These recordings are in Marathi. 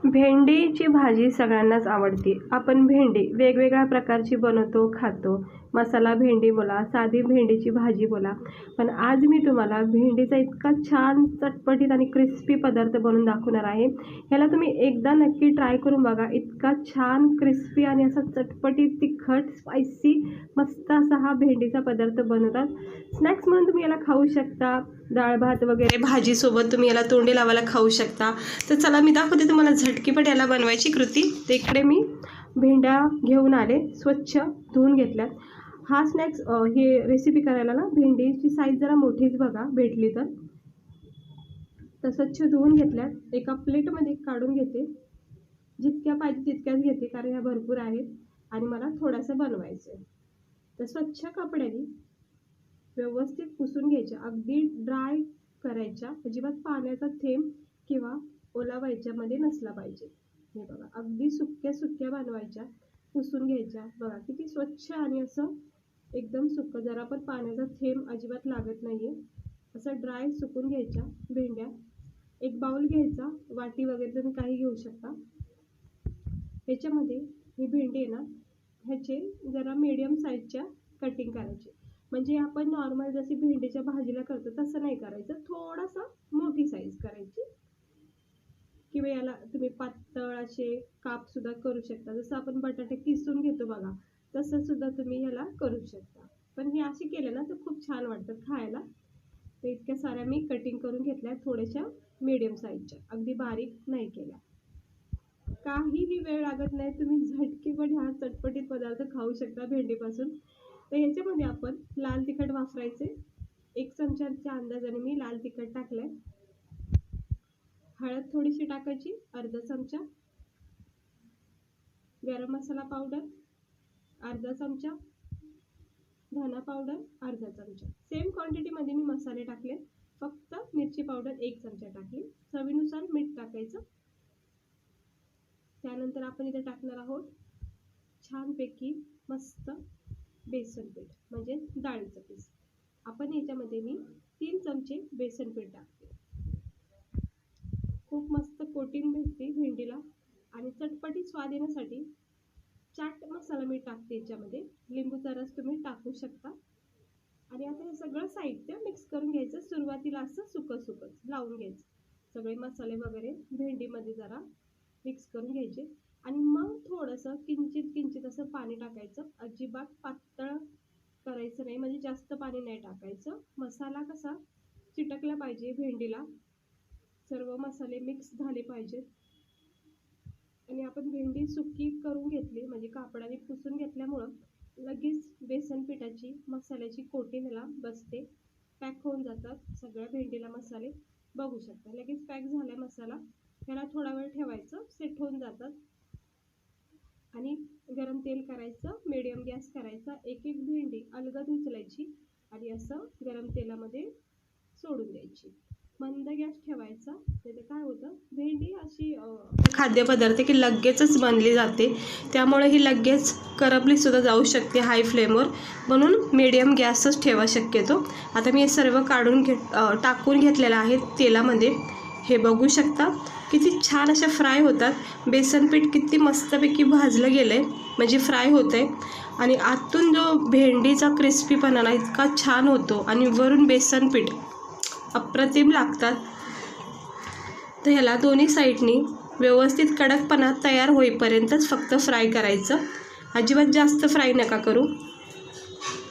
भेंडीची भाजी सगळ्यांनाच आवडते. आपण भेंडी वेगवेगळ्या प्रकारची बनवतो, खातो. मसाला भेंडी बोला, साधी भेंडीची भाजी बोला. पण आज मी तुम्हाला भेंडीचा इतका छान चटपटीत आणि क्रिस्पी पदार्थ बनवून दाखवणार आहे. ह्याला तुम्ही एकदा नक्की ट्राय करून बघा. इतका छान क्रिस्पी आणि असा चटपटीत, तिखट, स्पायसी मस्त असा हा भेंडीचा पदार्थ बनवतात. स्नॅक्स म्हणून तुम्ही याला खाऊ शकता. डाळ भात वगैरे भाजीसोबत तुम्ही याला तोंडी लावायला खाऊ शकता. तर चला मी दाखवते तुम्हाला झटकीपट याला बनवायची कृती. तर इकडे मी भेंड्या घेऊन आले, स्वच्छ धुवून घेतल्यात. हा स्नॅक्स हे रेसिपी करायला ना भेंडीची साईज जरा मोठीच बघा भेटली तर स्वच्छ धुवून घेतल्यात. एका प्लेटमध्ये काढून घेते. जितक्या पाहिजे तितक्याच घेते कारण ह्या भरपूर आहेत आणि मला थोडंसं बनवायचं आहे. तर स्वच्छ कपड्याने व्यवस्थित पुसून घ्यायच्या. अगदी ड्राय करायच्या, अजिबात पाण्याचा थेंब किंवा ओलावा याच्यामध्ये नसला पाहिजे. हे बघा अगदी सुक्या सुक्या बनवायच्या, पुसून घ्यायच्या. बघा किती स्वच्छ आणि असं एकदम सुकं, जरा पण पाण्याचा थेंब अजिबात लागत नाही आहे. असं ड्राय सुकून घ्यायच्या भेंड्या. एक बाउल घ्यायचा, वाटी वगैरे तुम्ही काही घेऊ शकता. ह्याच्यामध्ये ही भेंडी आहे ना, ह्याचे जरा मीडियम साईजच्या कटिंग करायचे. म्हणजे आपण नॉर्मल जशी भेंडीच्या भाजीला करतो तसं नाही करायचं, थोडासा मोठी साईज करायची. किंवा याला तुम्ही पातळ असे काप सुद्धा करू शकता. जसं आपण बटाटे किसून घेतो बघा, तसं सुद्धा तुम्ही ह्याला करू शकता. पण हे असे केले ना तर खूप छान वाटतात खायला. तर इतक्या साऱ्या मी कटिंग करून घेतल्या, थोड्याशा मीडियम साईजच्या, अगदी बारीक नाही केल्या. काहीही वेळ लागत नाही, तुम्ही झटकीपट हा चटपटीत पदार्थ खाऊ शकता भेंडीपासून. तर ह्याच्यामध्ये आपण लाल तिखट वापरायचे. 1 चमच्याच्या अंदाजाने मी लाल तिखट टाकलंय. हळद थोडीशी टाकायची, अर्धा चमचा. गरम मसाला पावडर अर्धा चमचा. धना पावडर अर्धा चमचा. सेम क्वांटिटीमध्ये मी मसाले टाकले. फक्त मिरची पावडर 1 चमचा टाकली. चवीनुसार मीठ टाकायचं. त्यानंतर आपण इथे टाकणार आहोत छानपैकी मस्त बेसन पीठ, म्हणजे डाळीचं पीठ. आपण याच्यामध्ये मी 3 चमचे बेसन पीठ टाकते. खूप मस्त कोटिंग भेटते भेंडीला आणि चटपटीत स्वाद येण्यासाठी चाट मसाला मी टाकते याच्यामध्ये. लिंबूचा रस तुम्ही टाकू शकता. आणि आता हे सगळं साहित्य मिक्स करून घ्यायचं. सुरुवातीला असं सुकं सुकं लावून घ्यायचं. सगळे मसाले वगैरे भेंडीमध्ये जरा मिक्स करून घ्यायचे आणि मग थोडंसं किंचित असं पाणी टाकायचं. अजिबात पातळ करायचं नाही, म्हणजे जास्त पाणी नाही टाकायचं. मसाला कसा चिटकला पाहिजे भेंडीला, सर्व मसाले मिक्स झाले पाहिजेत. आणि आपण भेंडी सुकी करून घेतली, म्हणजे कापडाने पुसून घेतल्यामुळं लगेच बेसन पिठाची मसाल्याची कोटिंग ह्याला बसते. पॅक होऊन जातात सगळ्या भेंडीला मसाले. बघू शकता लगेच पॅक झाला मसाला. ह्याला थोडा वेळ ठेवायचं, सेट होऊन जातात. आणि गरम तेल करायचं, मीडियम गॅस करायचा. एक एक भेंडी अलगद उचलायची आणि असं गरम तेलामध्ये सोडून द्यायची. मंद गॅस ठेवायचा. त्याचं काय होतं, भेंडी अशी खाद्यपदार्थ की लगेचच बनली जाते, त्यामुळे ही लगेच करपली सुद्धा जाऊ शकते हाय फ्लेमवर. म्हणून मीडियम गॅसच ठेवा शक्यतो. आता मी हे सर्व काढून टाकून घेतलेलं आहे तेलामध्ये. हे बघू शकता किती छान अशा फ्राय होतात. बेसन पीठ किती मस्तपैकी भाजलं गेलं आहे, म्हणजे फ्राय होतं आहे. आणि आतून जो भेंडीचा क्रिस्पीपणा ना इतका छान होतो आणि वरून बेसन पीठ अप्रतिम लागतात. तर ह्याला दोन्ही साईडनी व्यवस्थित कडकपणा तयार होईपर्यंतच फक्त फ्राय करायचं, अजिबात जास्त फ्राय नका करू.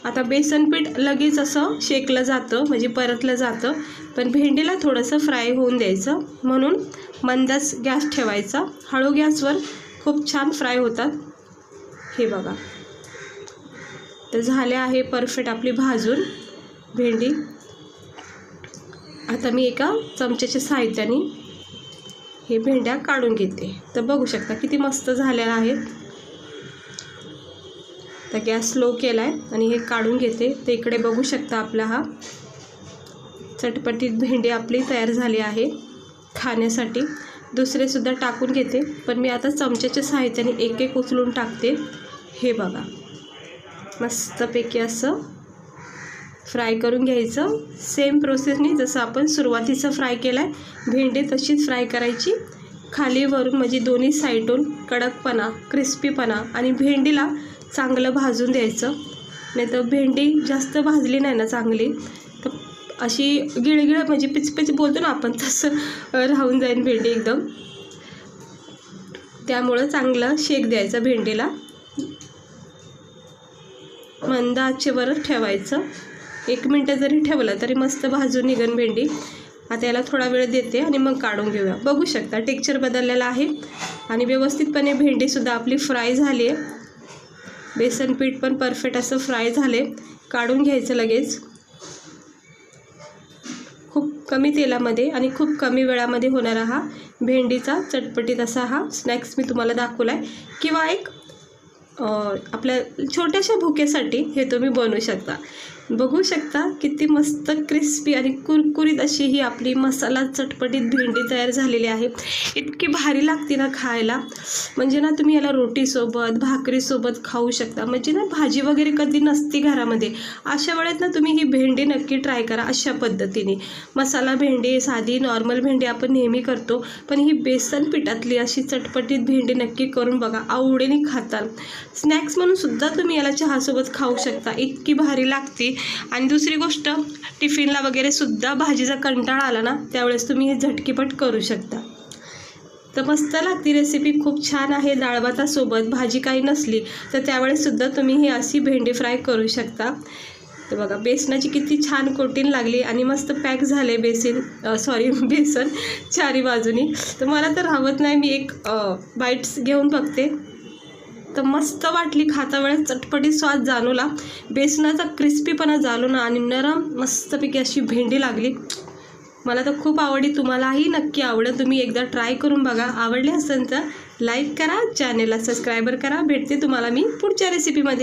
आता बेसन पीठ लगेच असं शेकलं जातं, म्हणजे परतलं जातं, पण भेंडीला थोडंसं फ्राय होऊन द्यायचं. म्हणून मंदच गॅस ठेवायचा. हळू गॅसवर खूप छान फ्राय होतात. हे बघा तर झाले आहे परफेक्ट आपली भाजून भेंडी. आता मी एका चमच्याच्या साहाय्याने हे भेंड्या काढून घेते. तर बघू शकता किती मस्त झालेल्या आहेत. तर गॅस स्लो केला आहे आणि हे काढून घेते. तर इकडे बघू शकता आपला हा चटपटीत भेंडी आपली तयार झाली आहे खाण्यासाठी. दुसरे सुद्धा टाकून घेते, पण मी आता चमच्याच्या साहाय्याने एक एक उचलून टाकते. हे बघा मस्तपैकी असं फ्राय करून घ्यायचं. सेम प्रोसेसनी जसं आपण सुरुवातीचं फ्राय केलं आहे भेंडी तशीच फ्राय करायची. खाली वरून म्हणजे दोन्ही साईडून कडकपणा, क्रिस्पीपणा आणि भेंडीला चांगलं भाजून द्यायचं. नाही तर भेंडी जास्त भाजली नाही ना चांगली तर अशी गिळगिळ म्हणजे पिचपिच बोलतो ना आपण तसं राहून जाईल भेंडी एकदम. त्यामुळं चांगलं शेक द्यायचा भेंडीला. मंद आचेवर ठेवायचं. 1 मिनटं जरी ठेवलं तरी मस्त भाजून निघन भेंडी. आता याला थोडा वेळ देते आणि मग काढून घेऊया. बघू शकता टेक्स्चर बदललेला आहे आणि व्यवस्थितपणे भेंडीसुद्धा आपली फ्राय झाली आहे. बेसन पीठ पण परफेक्ट असं फ्राय झाले. काढून घ्यायचं लगेच. खूप कमी तेलामध्ये आणि खूप कमी वेळामध्ये होणारा हा भेंडीचा चटपटीत असा हा स्नॅक्स मी तुम्हाला दाखवला आहे. किंवा एक आपल्या छोट्याशा भुकेसाठी हे तुम्ही बनवू शकता. बघू शकता किती मस्त क्रिस्पी आणि कुरकुरीत अशी ही आपली मसाला चटपटीत भेंडी तयार झालेली आहे. इतकी भारी लागते ना खायला. म्हणजे ना तुम्ही याला रोटीसोबत भाकरीसोबत खाऊ शकता. म्हणजे ना भाजी वगैरे कधी नसती घरामध्ये अशा वेळेत ना तुम्ही ही भेंडी नक्की ट्राय करा. अशा पद्धतीने मसाला भेंडी, साधी नॉर्मल भेंडी आपण नेहमी करतो, पण ही बेसन पिठातली अशी चटपटीत भेंडी नक्की करून बघा. आवडीने खाताल. स्नॅक्स म्हणून सुद्धा तुम्ही याला चहासोबत खाऊ शकता. इतकी भारी लागते. आणि दुसरी गोष्ट टिफिनला वगैरे सुद्धा भाजीचा कंटाळा आला ना त्यावेळेस तुम्ही हे झटकीपट करू शकता. तर मस्त लागती रेसिपी. खूप छान आहे. डाळ भातासोबत भाजी काही नसली तर त्यावेळेस सुद्धा तुम्ही ही अशी भेंडी फ्राय करू शकता. तर बघा बेसनाची किती छान कोटिंग लागली आणि मस्त पॅक झाले बेसन चारी बाजूनी. तर मला तर राहत नाही. मी एक बाईट्स घेऊन बघते. तर मस्त वाटली. खाता वेळेस चटपटीत स्वाद जाणवला. बेसनाचा क्रिस्पीपणा जाणवला आणि नरम मस्तपैकी अशी भेंडी लागली. मला तर खूप आवडली. तुम्हालाही नक्की आवडेल. तुम्ही एकदा ट्राय करून बघा. आवडले असेल तर लाईक करा, चॅनेलला सबस्क्राईबर करा. भेटते तुम्हाला मी पुढच्या रेसिपीमध्ये.